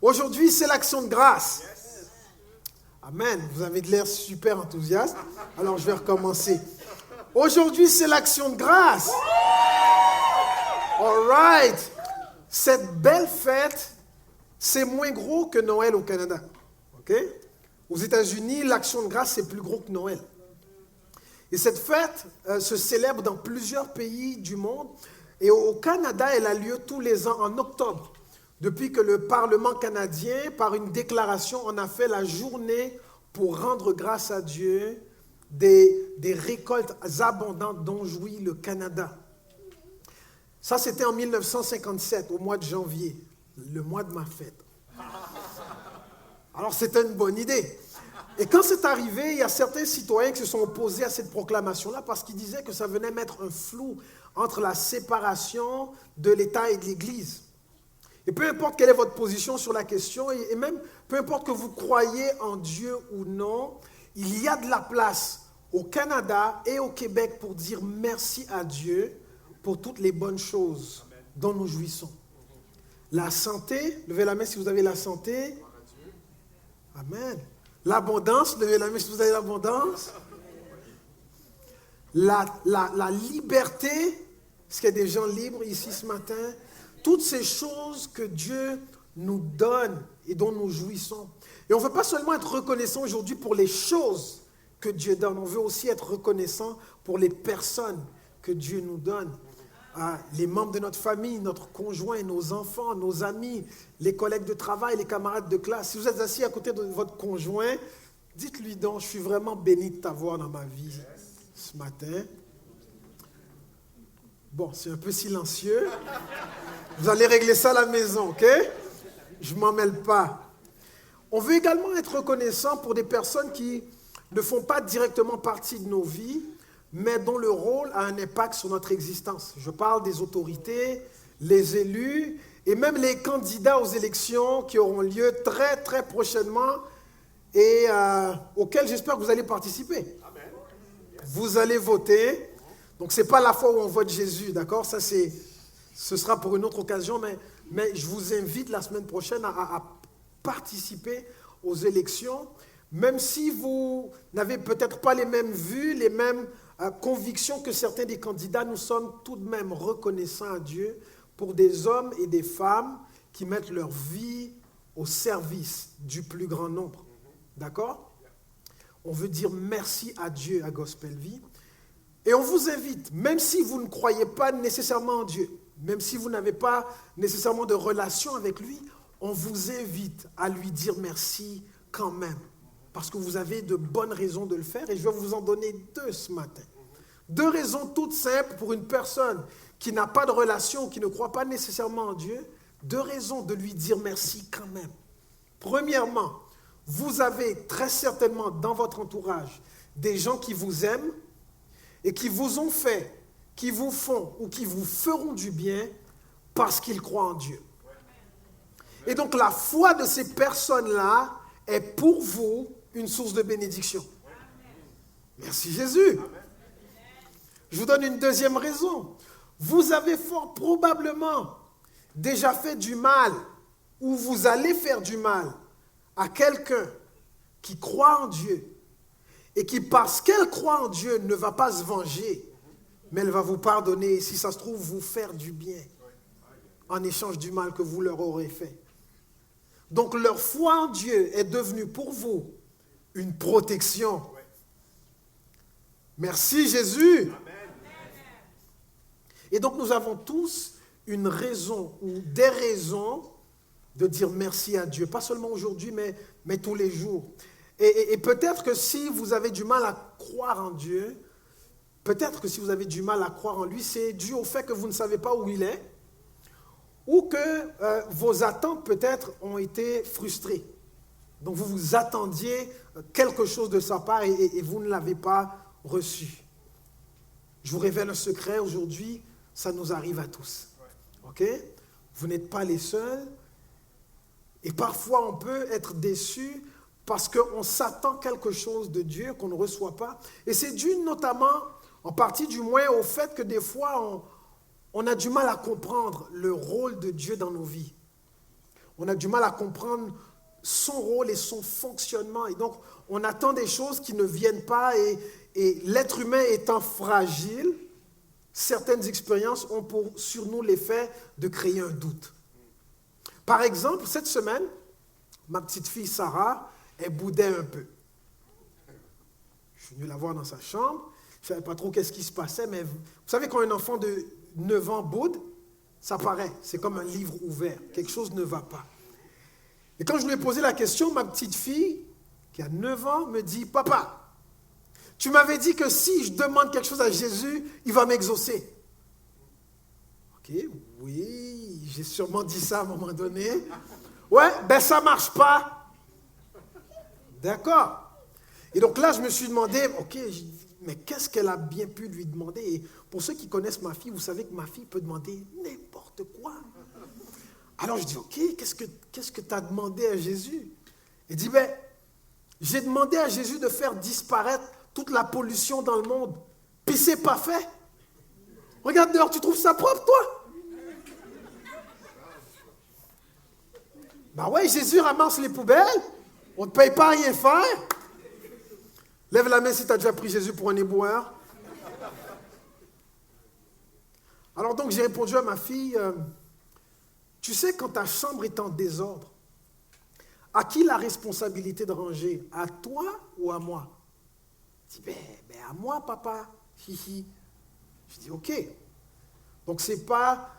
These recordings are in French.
Aujourd'hui, c'est l'action de grâce. Amen. Vous avez de l'air super enthousiaste. Alors, je vais recommencer. Aujourd'hui, c'est l'action de grâce. All right. Cette belle fête, c'est moins gros que Noël au Canada. OK? Aux États-Unis, l'action de grâce, c'est plus gros que Noël. Et cette fête se célèbre dans plusieurs pays du monde. Et au Canada, elle a lieu tous les ans en octobre. Depuis que le Parlement canadien, par une déclaration, en a fait la journée pour rendre grâce à Dieu des récoltes abondantes dont jouit le Canada. Ça, c'était en 1957, au mois de janvier, le mois de ma fête. Alors, c'était une bonne idée. Et quand c'est arrivé, il y a certains citoyens qui se sont opposés à cette proclamation-là parce qu'ils disaient que ça venait mettre un flou entre la séparation de l'État et de l'Église. Et peu importe quelle est votre position sur la question, et même peu importe que vous croyez en Dieu ou non, il y a de la place au Canada et au Québec pour dire merci à Dieu pour toutes les bonnes choses dont nous jouissons. La santé, levez la main si vous avez la santé. Amen. L'abondance, levez la main si vous avez l'abondance. La liberté, est-ce qu'il y a des gens libres ici ce matin? Toutes ces choses que Dieu nous donne et dont nous jouissons. Et on ne veut pas seulement être reconnaissant aujourd'hui pour les choses que Dieu donne, on veut aussi être reconnaissant pour les personnes que Dieu nous donne. Les membres de notre famille, notre conjoint, nos enfants, nos amis, les collègues de travail, les camarades de classe. Si vous êtes assis à côté de votre conjoint, dites-lui donc, je suis vraiment béni de t'avoir dans ma vie ce matin. Bon, c'est un peu silencieux. Vous allez régler ça à la maison, ok? Je ne m'en mêle pas. On veut également être reconnaissant pour des personnes qui ne font pas directement partie de nos vies, mais dont le rôle a un impact sur notre existence. Je parle des autorités, les élus et même les candidats aux élections qui auront lieu très, très prochainement et auxquels j'espère que vous allez participer. Amen. Vous allez voter. Donc, ce n'est pas la fois où on vote Jésus, d'accord? Ça, ce sera pour une autre occasion, mais je vous invite la semaine prochaine à participer aux élections, même si vous n'avez peut-être pas les mêmes vues, les mêmes convictions que certains des candidats. Nous sommes tout de même reconnaissants à Dieu pour des hommes et des femmes qui mettent leur vie au service du plus grand nombre. D'accord? On veut dire merci à Dieu à Gospel Vie. Et on vous invite, même si vous ne croyez pas nécessairement en Dieu, même si vous n'avez pas nécessairement de relation avec lui, on vous invite à lui dire merci quand même. Parce que vous avez de bonnes raisons de le faire et je vais vous en donner 2 ce matin. 2 raisons toutes simples pour une personne qui n'a pas de relation, qui ne croit pas nécessairement en Dieu. 2 raisons de lui dire merci quand même. Premièrement, vous avez très certainement dans votre entourage des gens qui vous aiment et qui vous ont fait, qui vous font ou qui vous feront du bien parce qu'ils croient en Dieu. Et donc la foi de ces personnes-là est pour vous une source de bénédiction. Merci Jésus. Je vous donne une deuxième raison. Vous avez fort probablement déjà fait du mal ou vous allez faire du mal à quelqu'un qui croit en Dieu et qui, parce qu'elle croit en Dieu, ne va pas se venger, mais elle va vous pardonner et si ça se trouve, vous faire du bien en échange du mal que vous leur aurez fait. Donc leur foi en Dieu est devenue pour vous une protection. Merci Jésus. Et donc nous avons tous une raison ou des raisons de dire merci à Dieu. Pas seulement aujourd'hui, mais tous les jours. Et peut-être que si vous avez du mal à croire en Dieu, peut-être que si vous avez du mal à croire en lui, c'est dû au fait que vous ne savez pas où il est, ou que vos attentes peut-être ont été frustrées. Donc vous vous attendiez quelque chose de sa part et vous ne l'avez pas reçu. Je vous révèle un secret aujourd'hui, ça nous arrive à tous. Ok? Vous n'êtes pas les seuls. Et parfois on peut être déçu parce qu'on s'attend quelque chose de Dieu qu'on ne reçoit pas. Et c'est dû notamment, en partie du moins, au fait que des fois, on a du mal à comprendre le rôle de Dieu dans nos vies. On a du mal à comprendre son rôle et son fonctionnement. Et donc, on attend des choses qui ne viennent pas. Et l'être humain étant fragile, certaines expériences ont sur nous l'effet de créer un doute. Par exemple, cette semaine, ma petite fille Sarah, elle boudait un peu. Je suis venu la voir dans sa chambre. Je ne savais pas trop qu'est-ce qui se passait, mais vous savez, quand un enfant de 9 ans boude, ça paraît. C'est comme un livre ouvert. Quelque chose ne va pas. Et quand je lui ai posé la question, ma petite fille, qui a 9 ans, me dit, « Papa, tu m'avais dit que si je demande quelque chose à Jésus, il va m'exaucer. » Ok, oui, j'ai sûrement dit ça à un moment donné. Ouais, ben ça ne marche pas. D'accord. Et donc là, je me suis demandé, ok, mais qu'est-ce qu'elle a bien pu lui demander? Et pour ceux qui connaissent ma fille, vous savez que ma fille peut demander n'importe quoi. Alors je dis, ok, qu'est-ce que tu as demandé à Jésus? Elle dit, ben, j'ai demandé à Jésus de faire disparaître toute la pollution dans le monde. Puis c'est pas fait. Regarde dehors, tu trouves ça propre, toi? Ben ouais, Jésus ramasse les poubelles. On ne te paye pas à rien faire. Lève la main si tu as déjà pris Jésus pour un éboueur. Alors donc j'ai répondu à ma fille, tu sais, quand ta chambre est en désordre, à qui la responsabilité de ranger? À toi ou à moi? Je dis, ben à moi, papa. Hihi. Je dis, ok. Donc ce n'est pas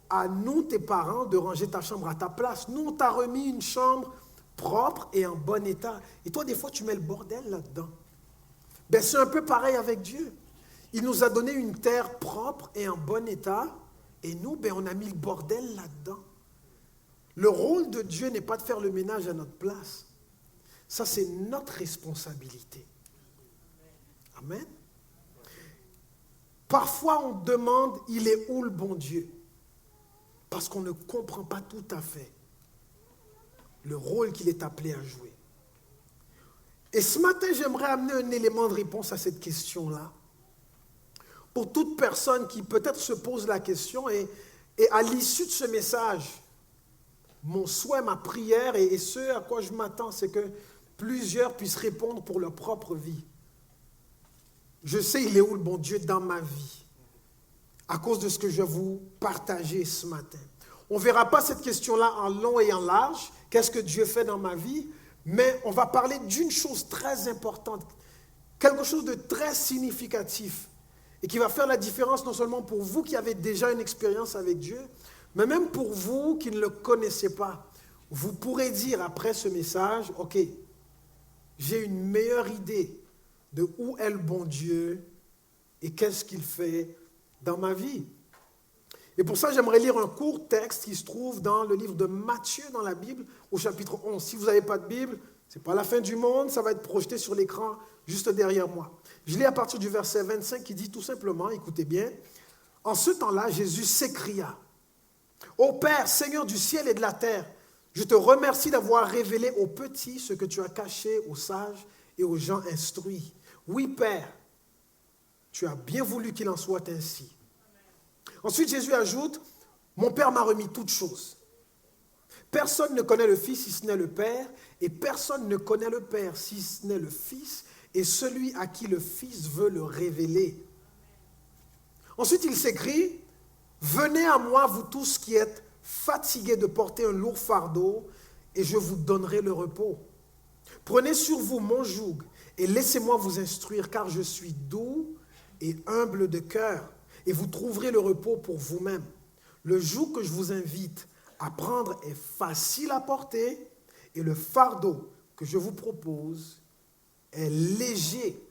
à nous, tes parents, de ranger ta chambre à ta place. Nous, on t'a remis une chambre propre et en bon état. Et toi, des fois, tu mets le bordel là-dedans. Ben, c'est un peu pareil avec Dieu. Il nous a donné une terre propre et en bon état, et nous, ben, on a mis le bordel là-dedans. Le rôle de Dieu n'est pas de faire le ménage à notre place. Ça, c'est notre responsabilité. Amen. Parfois, on demande, il est où le bon Dieu? Parce qu'on ne comprend pas tout à fait le rôle qu'il est appelé à jouer. Et ce matin, j'aimerais amener un élément de réponse à cette question-là. Pour toute personne qui peut-être se pose la question, et à l'issue de ce message, mon souhait, ma prière, et ce à quoi je m'attends, c'est que plusieurs puissent répondre pour leur propre vie. Je sais, il est où le bon Dieu dans ma vie, à cause de ce que je vais vous partager ce matin. On ne verra pas cette question-là en long et en large, qu'est-ce que Dieu fait dans ma vie, mais on va parler d'une chose très importante, quelque chose de très significatif, et qui va faire la différence non seulement pour vous qui avez déjà une expérience avec Dieu, mais même pour vous qui ne le connaissez pas. Vous pourrez dire après ce message, ok, j'ai une meilleure idée de où est le bon Dieu et qu'est-ce qu'il fait dans ma vie. Et pour ça, j'aimerais lire un court texte qui se trouve dans le livre de Matthieu dans la Bible, au chapitre 11. Si vous n'avez pas de Bible, ce n'est pas la fin du monde, ça va être projeté sur l'écran juste derrière moi. Je lis à partir du verset 25 qui dit tout simplement, écoutez bien, « En ce temps-là, Jésus s'écria, « Ô Père, Seigneur du ciel et de la terre, je te remercie d'avoir révélé aux petits ce que tu as caché aux sages et aux gens instruits. Oui, Père, tu as bien voulu qu'il en soit ainsi. » Ensuite, Jésus ajoute, « Mon Père m'a remis toutes choses. Personne ne connaît le Fils si ce n'est le Père, et personne ne connaît le Père si ce n'est le Fils, et celui à qui le Fils veut le révéler. » Ensuite, il s'écrit, « Venez à moi, vous tous qui êtes fatigués de porter un lourd fardeau, et je vous donnerai le repos. Prenez sur vous mon joug, et laissez-moi vous instruire, car je suis doux et humble de cœur, et vous trouverez le repos pour vous-même. Le joug que je vous invite à prendre est facile à porter, et le fardeau que je vous propose est léger. »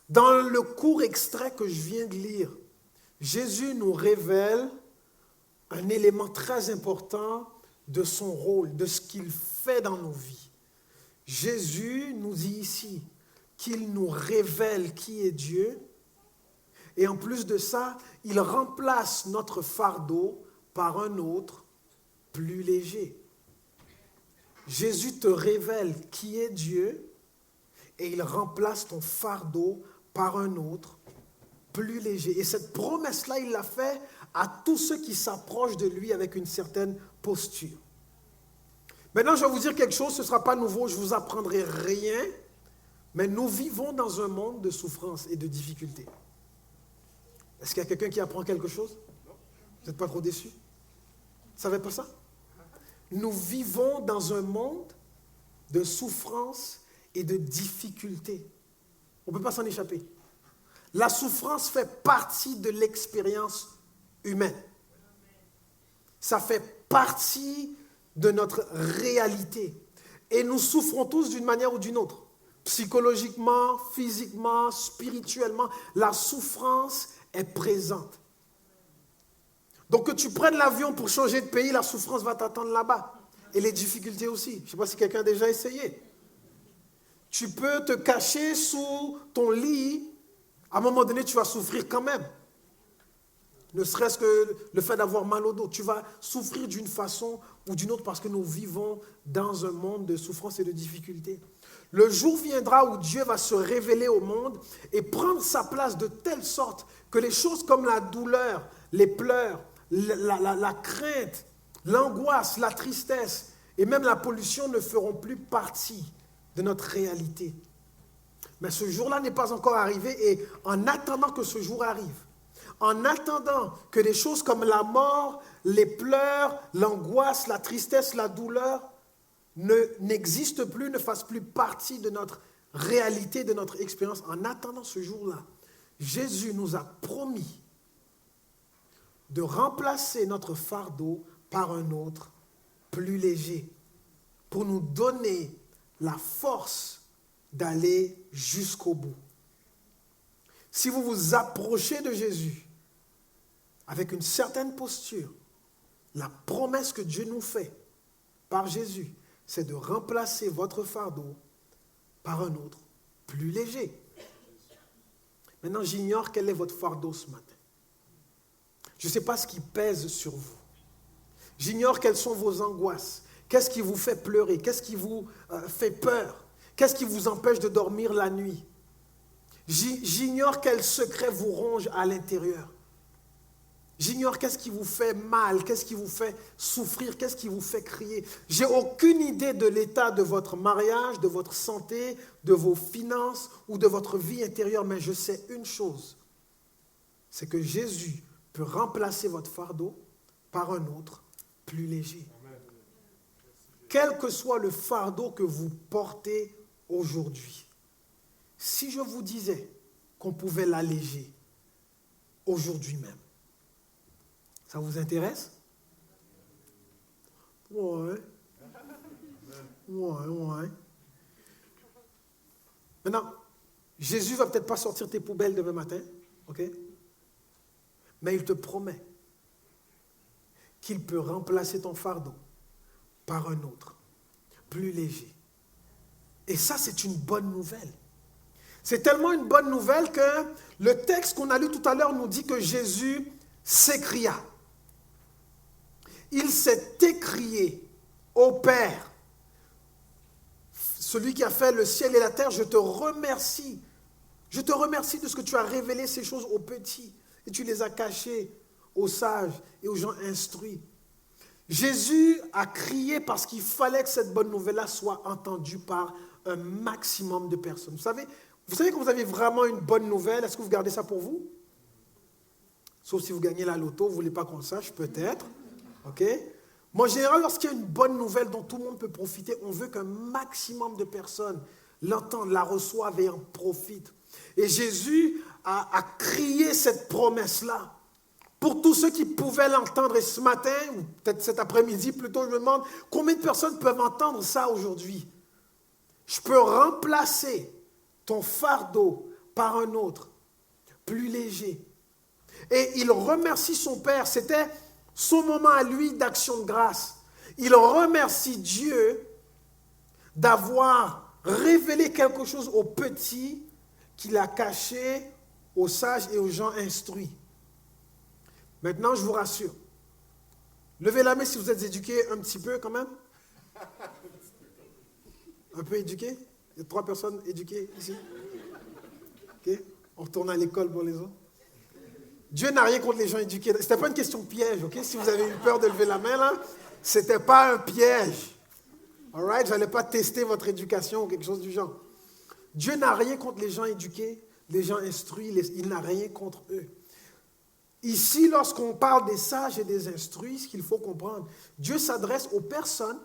Dans le court extrait que je viens de lire, Jésus nous révèle un élément très important de son rôle, de ce qu'il fait dans nos vies. Jésus nous dit ici qu'il nous révèle qui est Dieu, et en plus de ça, il remplace notre fardeau par un autre plus léger. Jésus te révèle qui est Dieu, et il remplace ton fardeau par un autre plus léger. Et cette promesse-là, il l'a fait à tous ceux qui s'approchent de lui avec une certaine posture. Maintenant, je vais vous dire quelque chose, ce ne sera pas nouveau, je ne vous apprendrai rien, mais nous vivons dans un monde de souffrance et de difficultés. Est-ce qu'il y a quelqu'un qui apprend quelque chose? Vous n'êtes pas trop déçus? Vous ne savez pas ça? Nous vivons dans un monde de souffrance et de difficultés. On ne peut pas s'en échapper. La souffrance fait partie de l'expérience humaine. Ça fait partie de notre réalité. Et nous souffrons tous d'une manière ou d'une autre. Psychologiquement, physiquement, spirituellement, la souffrance est présente. Donc que tu prennes l'avion pour changer de pays, la souffrance va t'attendre là-bas. Et les difficultés aussi. Je ne sais pas si quelqu'un a déjà essayé. Tu peux te cacher sous ton lit. À un moment donné, tu vas souffrir quand même. Ne serait-ce que le fait d'avoir mal au dos. Tu vas souffrir d'une façon ou d'une autre parce que nous vivons dans un monde de souffrance et de difficultés. Le jour viendra où Dieu va se révéler au monde et prendre sa place de telle sorte que les choses comme la douleur, les pleurs, la crainte, l'angoisse, la tristesse et même la pollution ne feront plus partie de notre réalité. Mais ce jour-là n'est pas encore arrivé et en attendant que ce jour arrive, en attendant que des choses comme la mort, les pleurs, l'angoisse, la tristesse, la douleur n'existent plus, ne fassent plus partie de notre réalité, de notre expérience, en attendant ce jour-là, Jésus nous a promis de remplacer notre fardeau par un autre plus léger, pour nous donner la force d'aller jusqu'au bout. Si vous vous approchez de Jésus avec une certaine posture, la promesse que Dieu nous fait par Jésus, c'est de remplacer votre fardeau par un autre plus léger. Maintenant, j'ignore quel est votre fardeau ce matin. Je ne sais pas ce qui pèse sur vous. J'ignore quelles sont vos angoisses. Qu'est-ce qui vous fait pleurer? Qu'est-ce qui vous fait peur? Qu'est-ce qui vous empêche de dormir la nuit? J'ignore quel secret vous ronge à l'intérieur. J'ignore qu'est-ce qui vous fait mal, qu'est-ce qui vous fait souffrir, qu'est-ce qui vous fait crier. J'ai aucune idée de l'état de votre mariage, de votre santé, de vos finances ou de votre vie intérieure, mais je sais une chose, c'est que Jésus peut remplacer votre fardeau par un autre plus léger. Quel que soit le fardeau que vous portez aujourd'hui, si je vous disais qu'on pouvait l'alléger aujourd'hui même, ça vous intéresse? Ouais. Maintenant, Jésus ne va peut-être pas sortir tes poubelles demain matin, ok? Mais il te promet qu'il peut remplacer ton fardeau par un autre, plus léger. Et ça, c'est une bonne nouvelle. C'est tellement une bonne nouvelle que le texte qu'on a lu tout à l'heure nous dit que Jésus s'écria. Il s'est écrié au Père, celui qui a fait le ciel et la terre, je te remercie. Je te remercie de ce que tu as révélé ces choses aux petits et tu les as cachées aux sages et aux gens instruits. Jésus a crié parce qu'il fallait que cette bonne nouvelle-là soit entendue par un maximum de personnes. Vous savez que vous avez vraiment une bonne nouvelle. Est-ce que vous gardez ça pour vous? Sauf si vous gagnez la loto, vous ne voulez pas qu'on le sache, peut-être. OK? Mais en général, lorsqu'il y a une bonne nouvelle dont tout le monde peut profiter, on veut qu'un maximum de personnes l'entendent, la reçoivent et en profitent. Et Jésus a crié cette promesse-là pour tous ceux qui pouvaient l'entendre. Et ce matin, ou peut-être cet après-midi plutôt, je me demande combien de personnes peuvent entendre ça aujourd'hui. Je peux remplacer ton fardeau par un autre, plus léger. Et il remercie son Père. C'était son moment à lui d'action de grâce. Il remercie Dieu d'avoir révélé quelque chose aux petits qu'il a caché aux sages et aux gens instruits. Maintenant, je vous rassure. Levez la main si vous êtes éduqués un petit peu quand même. Un peu éduqués? Il y a 3 personnes éduquées ici. OK? On retourne à l'école pour les autres. Dieu n'a rien contre les gens éduqués. Ce n'était pas une question piège, ok? Si vous avez eu peur de lever la main, là, ce n'était pas un piège. All right? Je n'allais pas tester votre éducation ou quelque chose du genre. Dieu n'a rien contre les gens éduqués, les gens instruits, il n'a rien contre eux. Ici, lorsqu'on parle des sages et des instruits, ce qu'il faut comprendre, Dieu s'adresse aux personnes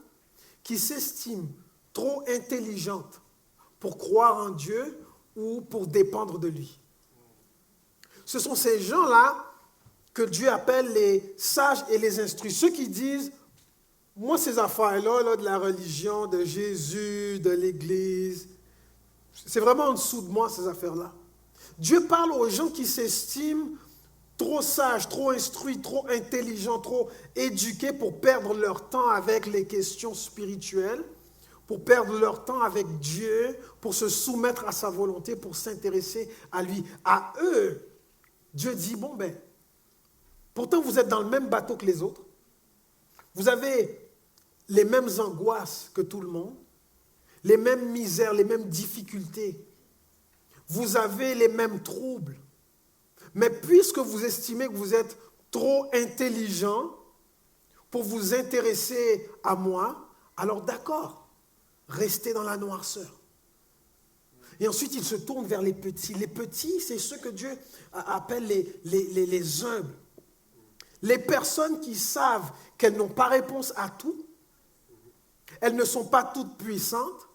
qui s'estiment trop intelligentes pour croire en Dieu ou pour dépendre de lui. Ce sont ces gens-là que Dieu appelle les sages et les instruits. Ceux qui disent, moi ces affaires-là, là, de la religion, de Jésus, de l'Église, c'est vraiment en dessous de moi ces affaires-là. Dieu parle aux gens qui s'estiment trop sages, trop instruits, trop intelligents, trop éduqués pour perdre leur temps avec les questions spirituelles, pour perdre leur temps avec Dieu, pour se soumettre à sa volonté, pour s'intéresser à lui. À eux, Dieu dit, bon ben, pourtant vous êtes dans le même bateau que les autres, vous avez les mêmes angoisses que tout le monde, les mêmes misères, les mêmes difficultés, vous avez les mêmes troubles, mais puisque vous estimez que vous êtes trop intelligent pour vous intéresser à moi, alors d'accord, restez dans la noirceur. Et ensuite, il se tourne vers les petits. Les petits, c'est ceux que Dieu appelle les humbles. Les personnes qui savent qu'elles n'ont pas réponse à tout, elles ne sont pas toutes puissantes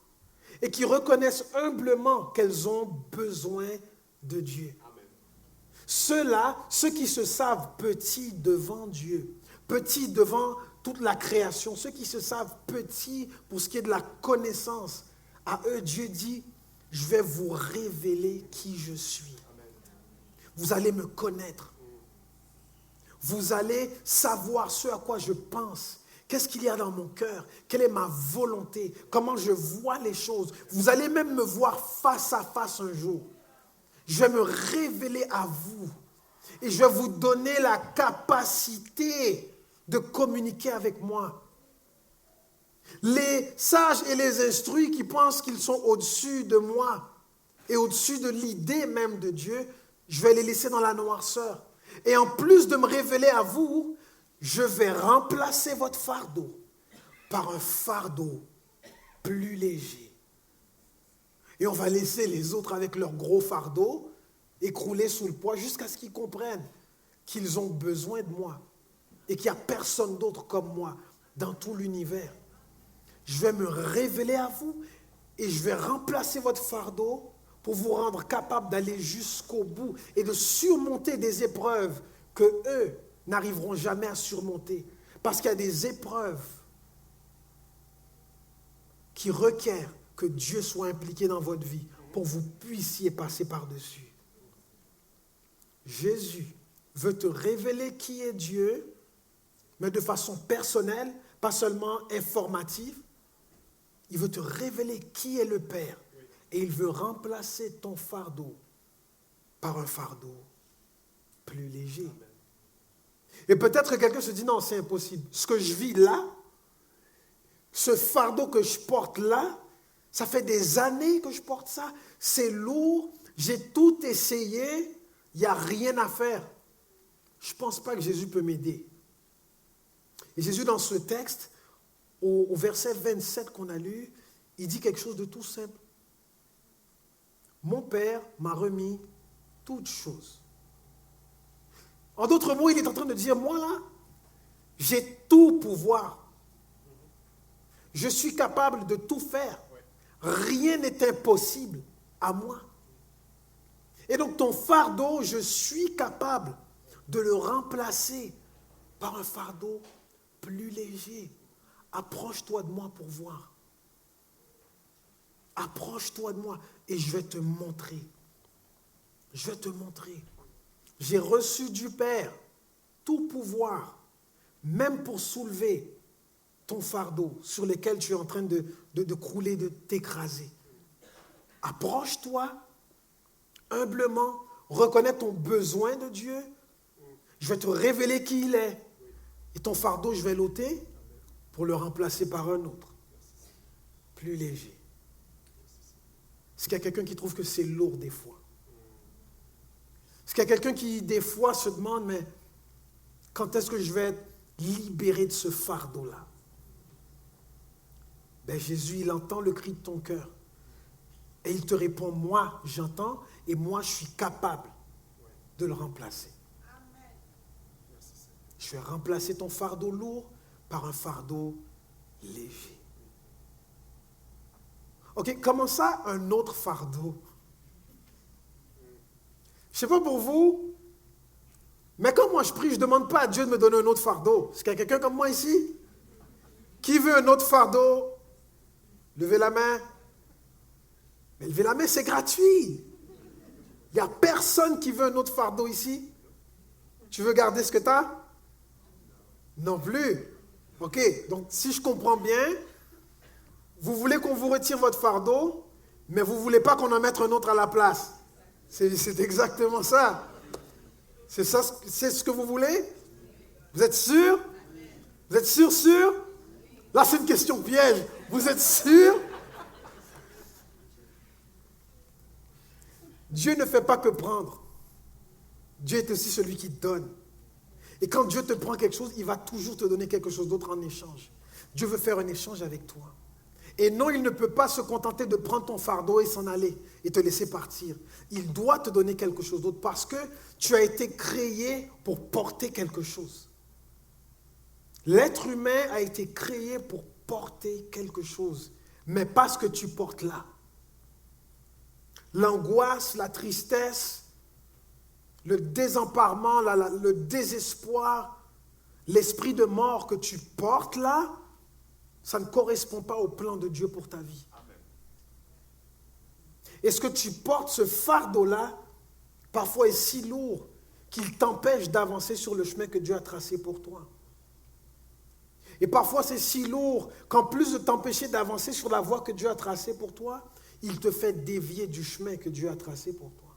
et qui reconnaissent humblement qu'elles ont besoin de Dieu. Ceux-là, ceux qui se savent petits devant Dieu, petits devant toute la création, ceux qui se savent petits pour ce qui est de la connaissance, à eux, Dieu dit, je vais vous révéler qui je suis. Vous allez me connaître. Vous allez savoir ce à quoi je pense. Qu'est-ce qu'il y a dans mon cœur? Quelle est ma volonté? Comment je vois les choses? Vous allez même me voir face à face un jour. Je vais me révéler à vous. Et je vais vous donner la capacité de communiquer avec moi. Les sages et les instruits qui pensent qu'ils sont au-dessus de moi et au-dessus de l'idée même de Dieu, je vais les laisser dans la noirceur. Et en plus de me révéler à vous, je vais remplacer votre fardeau par un fardeau plus léger. Et on va laisser les autres avec leur gros fardeau écrouler sous le poids jusqu'à ce qu'ils comprennent qu'ils ont besoin de moi et qu'il n'y a personne d'autre comme moi dans tout l'univers. Je vais me révéler à vous et je vais remplacer votre fardeau pour vous rendre capable d'aller jusqu'au bout et de surmonter des épreuves que eux n'arriveront jamais à surmonter. Parce qu'il y a des épreuves qui requièrent que Dieu soit impliqué dans votre vie pour que vous puissiez passer par-dessus. Jésus veut te révéler qui est Dieu, mais de façon personnelle, pas seulement informative. Il veut te révéler qui est le Père. Et il veut remplacer ton fardeau par un fardeau plus léger. Et peut-être que quelqu'un se dit, non, c'est impossible. Ce que je vis là, ce fardeau que je porte là, ça fait des années que je porte ça. C'est lourd, j'ai tout essayé, il n'y a rien à faire. Je ne pense pas que Jésus peut m'aider. Et Jésus, dans ce texte, au verset 27 qu'on a lu, il dit quelque chose de tout simple. Mon Père m'a remis toutes choses. En d'autres mots, il est en train de dire, moi là, j'ai tout pouvoir. Je suis capable de tout faire. Rien n'est impossible à moi. Et donc ton fardeau, je suis capable de le remplacer par un fardeau plus léger. Approche-toi de moi pour voir. Approche-toi de moi et je vais te montrer. Je vais te montrer. J'ai reçu du Père tout pouvoir, même pour soulever ton fardeau sur lequel tu es en train de crouler, de t'écraser. Approche-toi humblement, reconnais ton besoin de Dieu. Je vais te révéler qui il est. Et ton fardeau, je vais l'ôter pour le remplacer par un autre, plus léger. Est-ce qu'il y a quelqu'un qui trouve que c'est lourd des fois? Est-ce Est-ce qu'il y a quelqu'un qui, des fois, se demande, mais quand est-ce que je vais être libéré de ce fardeau-là? Ben, Jésus, il entend le cri de ton cœur. Et il te répond, moi, j'entends, et moi, je suis capable de le remplacer. Je vais remplacer ton fardeau lourd par un fardeau léger. Ok, comment ça, un autre fardeau? Je ne sais pas pour vous, mais quand moi je prie, je ne demande pas à Dieu de me donner un autre fardeau. Est-ce qu'il y a quelqu'un comme moi ici? Qui veut un autre fardeau? Levez la main. Mais lever la main, c'est gratuit. Il n'y a personne qui veut un autre fardeau ici. Tu veux garder ce que tu as? Non plus. Ok, donc si je comprends bien, vous voulez qu'on vous retire votre fardeau, mais vous ne voulez pas qu'on en mette un autre à la place. C'est exactement ça. C'est ça, c'est ce que vous voulez? Vous êtes sûr? Vous êtes sûr? Là, c'est une question piège. Vous êtes sûr? Dieu ne fait pas que prendre. Dieu est aussi celui qui donne. Et quand Dieu te prend quelque chose, il va toujours te donner quelque chose d'autre en échange. Dieu veut faire un échange avec toi. Et non, il ne peut pas se contenter de prendre ton fardeau et s'en aller et te laisser partir. Il doit te donner quelque chose d'autre parce que tu as été créé pour porter quelque chose. L'être humain a été créé pour porter quelque chose, mais pas ce que tu portes là. L'angoisse, la tristesse, le désemparement, le désespoir, l'esprit de mort que tu portes là, ça ne correspond pas au plan de Dieu pour ta vie. Et ce que tu portes, ce fardeau-là, parfois est si lourd qu'il t'empêche d'avancer sur le chemin que Dieu a tracé pour toi. Et parfois c'est si lourd qu'en plus de t'empêcher d'avancer sur la voie que Dieu a tracée pour toi, il te fait dévier du chemin que Dieu a tracé pour toi.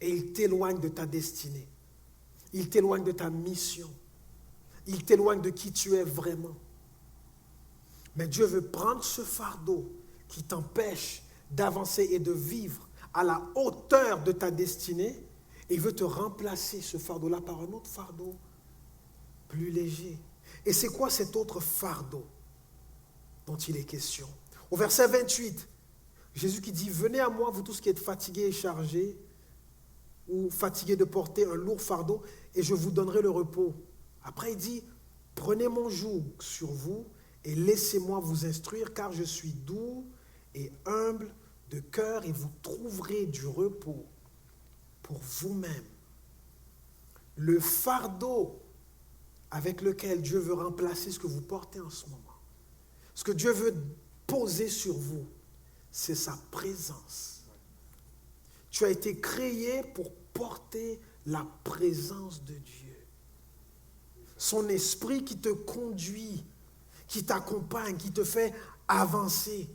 Et il t'éloigne de ta destinée. Il t'éloigne de ta mission. Il t'éloigne de qui tu es vraiment. Mais Dieu veut prendre ce fardeau qui t'empêche d'avancer et de vivre à la hauteur de ta destinée et il veut te remplacer ce fardeau-là par un autre fardeau plus léger. Et c'est quoi cet autre fardeau dont il est question? Au verset 28, Jésus qui dit « Venez à moi, vous tous qui êtes fatigués et chargés, ou fatigués de porter un lourd fardeau, et je vous donnerai le repos. » Après il dit « Prenez mon joug sur vous, et laissez-moi vous instruire, car je suis doux et humble de cœur, et vous trouverez du repos pour vous-même. » Le fardeau avec lequel Dieu veut remplacer ce que vous portez en ce moment, ce que Dieu veut poser sur vous, c'est sa présence. Tu as été créé pour porter la présence de Dieu. Son esprit qui te conduit, qui t'accompagne, qui te fait avancer.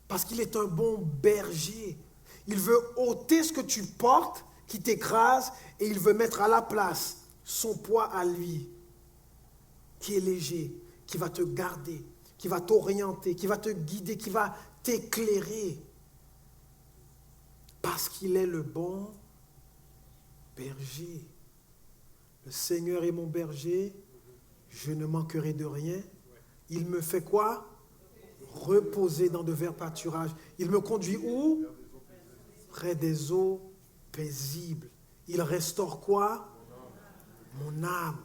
Parce qu'il est un bon berger. Il veut ôter ce que tu portes, qui t'écrase, et il veut mettre à la place son poids à lui, qui est léger, qui va te garder, qui va t'orienter, qui va te guider, qui va t'éclairer. Parce qu'il est le bon berger. Le Seigneur est mon berger, je ne manquerai de rien. Il me fait quoi? Reposer dans de verts pâturages. Il me conduit où? Près des eaux paisibles. Il restaure quoi? Mon âme.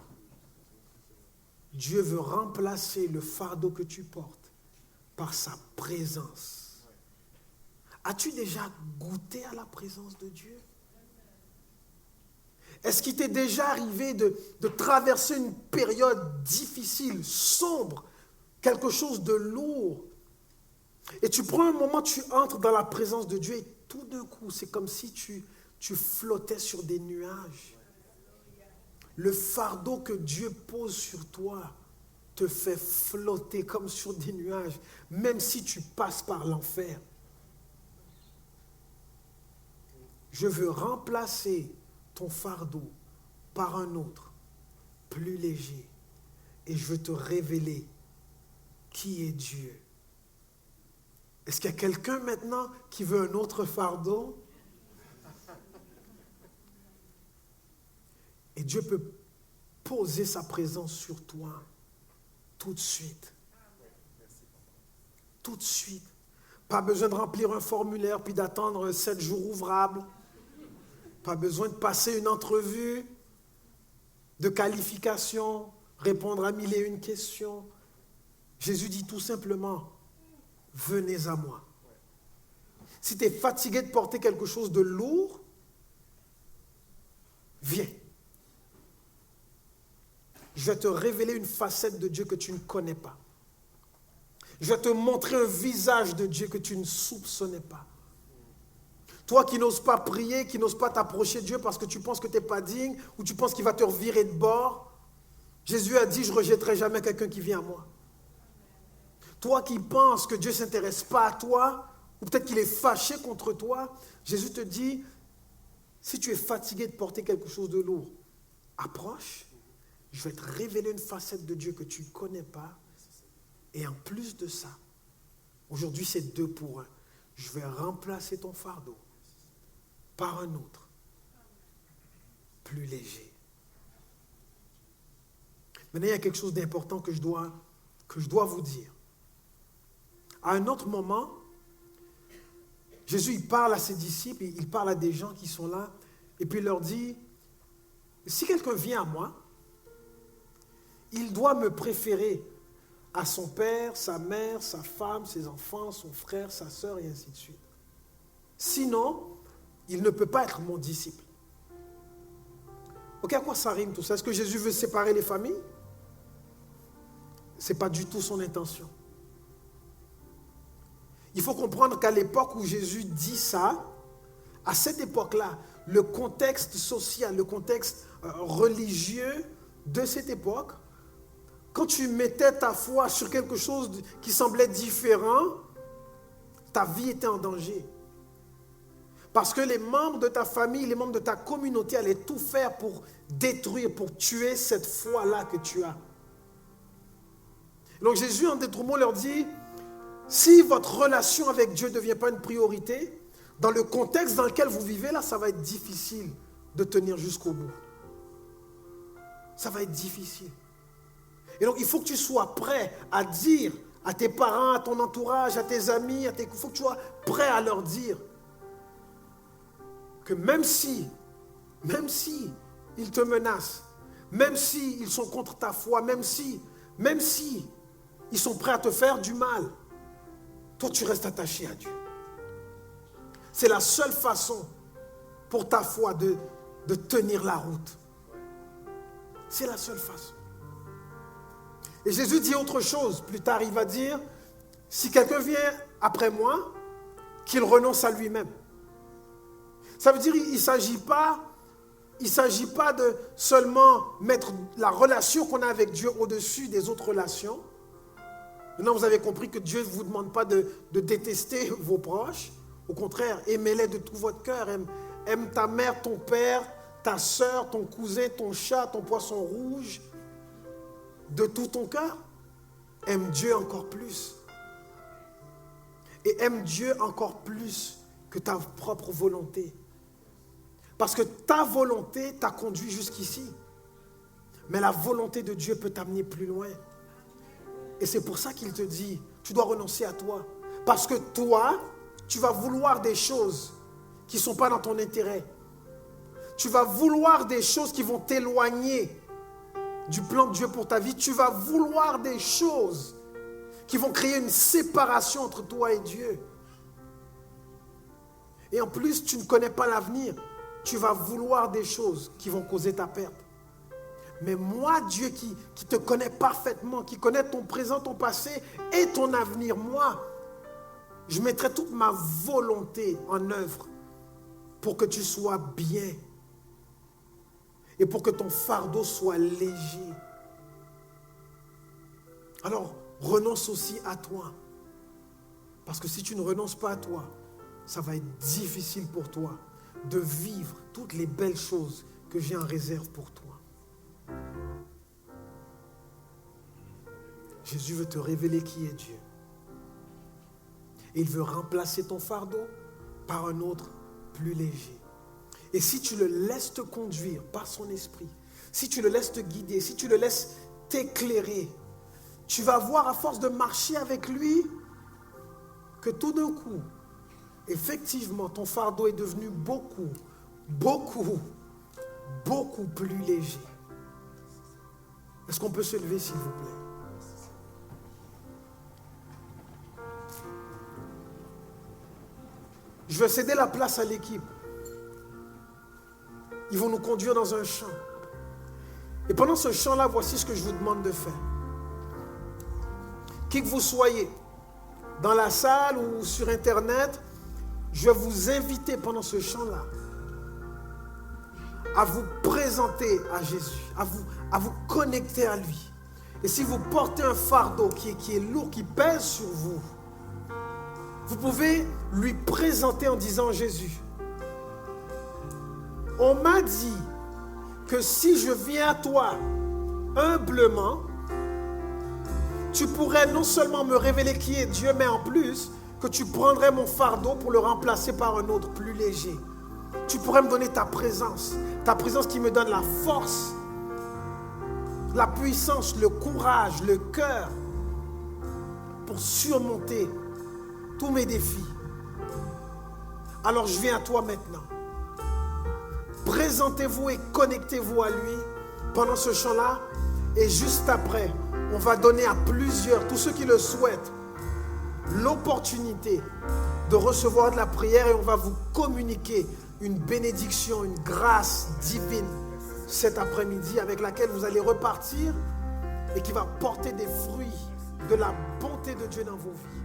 Dieu veut remplacer le fardeau que tu portes par sa présence. As-tu déjà goûté à la présence de Dieu? Est-ce qu'il t'est déjà arrivé de traverser une période difficile, sombre, quelque chose de lourd? Et tu prends un moment, tu entres dans la présence de Dieu et tout d'un coup, c'est comme si tu flottais sur des nuages. Le fardeau que Dieu pose sur toi te fait flotter comme sur des nuages, même si tu passes par l'enfer. Je veux remplacer ton fardeau par un autre, plus léger, et je veux te révéler qui est Dieu. Est-ce qu'il y a quelqu'un maintenant qui veut un autre fardeau? Et Dieu peut poser sa présence sur toi tout de suite. Tout de suite. Pas besoin de remplir un formulaire puis d'attendre 7 jours ouvrables. Pas besoin de passer une entrevue de qualification, répondre à 1001 questions. Jésus dit tout simplement, venez à moi. Si tu es fatigué de porter quelque chose de lourd, viens. Je vais te révéler une facette de Dieu que tu ne connais pas. Je vais te montrer un visage de Dieu que tu ne soupçonnais pas. Toi qui n'oses pas prier, qui n'oses pas t'approcher de Dieu parce que tu penses que tu n'es pas digne ou tu penses qu'il va te revirer de bord, Jésus a dit, je ne rejetterai jamais quelqu'un qui vient à moi. Toi qui penses que Dieu ne s'intéresse pas à toi, ou peut-être qu'il est fâché contre toi, Jésus te dit, si tu es fatigué de porter quelque chose de lourd, approche, je vais te révéler une facette de Dieu que tu ne connais pas. Et en plus de ça, aujourd'hui c'est 2 pour 1. Je vais remplacer ton fardeau par un autre, plus léger. Maintenant, il y a quelque chose d'important que je dois vous dire. À un autre moment, Jésus, il parle à ses disciples, il parle à des gens qui sont là, et puis il leur dit, si quelqu'un vient à moi, il doit me préférer à son père, sa mère, sa femme, ses enfants, son frère, sa sœur, et ainsi de suite. Sinon, il ne peut pas être mon disciple. Ok, à quoi ça rime tout ça? Est-ce que Jésus veut séparer les familles? Ce n'est pas du tout son intention. Il faut comprendre qu'à l'époque où Jésus dit ça, à cette époque-là, le contexte social, le contexte religieux de cette époque, quand tu mettais ta foi sur quelque chose qui semblait différent, ta vie était en danger. Parce que les membres de ta famille, les membres de ta communauté allaient tout faire pour détruire, pour tuer cette foi-là que tu as. Donc Jésus, en d'autres mots, leur dit, si votre relation avec Dieu ne devient pas une priorité, dans le contexte dans lequel vous vivez, là, ça va être difficile de tenir jusqu'au bout. Ça va être difficile. Et donc, il faut que tu sois prêt à dire à tes parents, à ton entourage, à tes amis, il faut que tu sois prêt à leur dire que même si ils te menacent, même si ils sont contre ta foi, même si ils sont prêts à te faire du mal, toi, tu restes attaché à Dieu. C'est la seule façon pour ta foi de tenir la route. C'est la seule façon. Et Jésus dit autre chose. Plus tard, il va dire, si quelqu'un vient après moi, qu'il renonce à lui-même. Ça veut dire, il ne s'agit pas de seulement mettre la relation qu'on a avec Dieu au-dessus des autres relations. Maintenant, vous avez compris que Dieu ne vous demande pas de détester vos proches. Au contraire, aimez-les de tout votre cœur. Aime ta mère, ton père, ta soeur, ton cousin, ton chat, ton poisson rouge. De tout ton cœur. Aime Dieu encore plus. Et aime Dieu encore plus que ta propre volonté. Parce que ta volonté t'a conduit jusqu'ici. Mais la volonté de Dieu peut t'amener plus loin. Et c'est pour ça qu'il te dit, tu dois renoncer à toi. Parce que toi, tu vas vouloir des choses qui ne sont pas dans ton intérêt. Tu vas vouloir des choses qui vont t'éloigner du plan de Dieu pour ta vie. Tu vas vouloir des choses qui vont créer une séparation entre toi et Dieu. Et en plus, tu ne connais pas l'avenir. Tu vas vouloir des choses qui vont causer ta perte. Mais moi, Dieu qui te connaît parfaitement, qui connaît ton présent, ton passé et ton avenir, moi, je mettrai toute ma volonté en œuvre pour que tu sois bien et pour que ton fardeau soit léger. Alors, renonce aussi à toi. Parce que si tu ne renonces pas à toi, ça va être difficile pour toi de vivre toutes les belles choses que j'ai en réserve pour toi. Jésus veut te révéler qui est Dieu. Et il veut remplacer ton fardeau par un autre plus léger. Et si tu le laisses te conduire par son esprit, si tu le laisses te guider, si tu le laisses t'éclairer, tu vas voir à force de marcher avec lui que tout d'un coup, effectivement, ton fardeau est devenu beaucoup, beaucoup, beaucoup plus léger. Est-ce qu'on peut se lever, s'il vous plaît? Je vais céder la place à l'équipe. Ils vont nous conduire dans un champ. Et pendant ce champ-là, voici ce que je vous demande de faire. Qui que vous soyez, dans la salle ou sur Internet, je vais vous inviter pendant ce chant-là à vous présenter à Jésus, à vous connecter à lui. Et si vous portez un fardeau qui est lourd, qui pèse sur vous, vous pouvez lui présenter en disant: Jésus, on m'a dit que si je viens à toi humblement, tu pourrais non seulement me révéler qui est Dieu, mais en plus que tu prendrais mon fardeau pour le remplacer par un autre plus léger. Tu pourrais me donner ta présence qui me donne la force, la puissance, le courage, le cœur pour surmonter tous mes défis. Alors je viens à toi maintenant. Présentez-vous et connectez-vous à lui pendant ce chant-là. Et juste après, on va donner à plusieurs, tous ceux qui le souhaitent, l'opportunité de recevoir de la prière, et on va vous communiquer une bénédiction, une grâce divine cet après-midi avec laquelle vous allez repartir et qui va porter des fruits de la bonté de Dieu dans vos vies.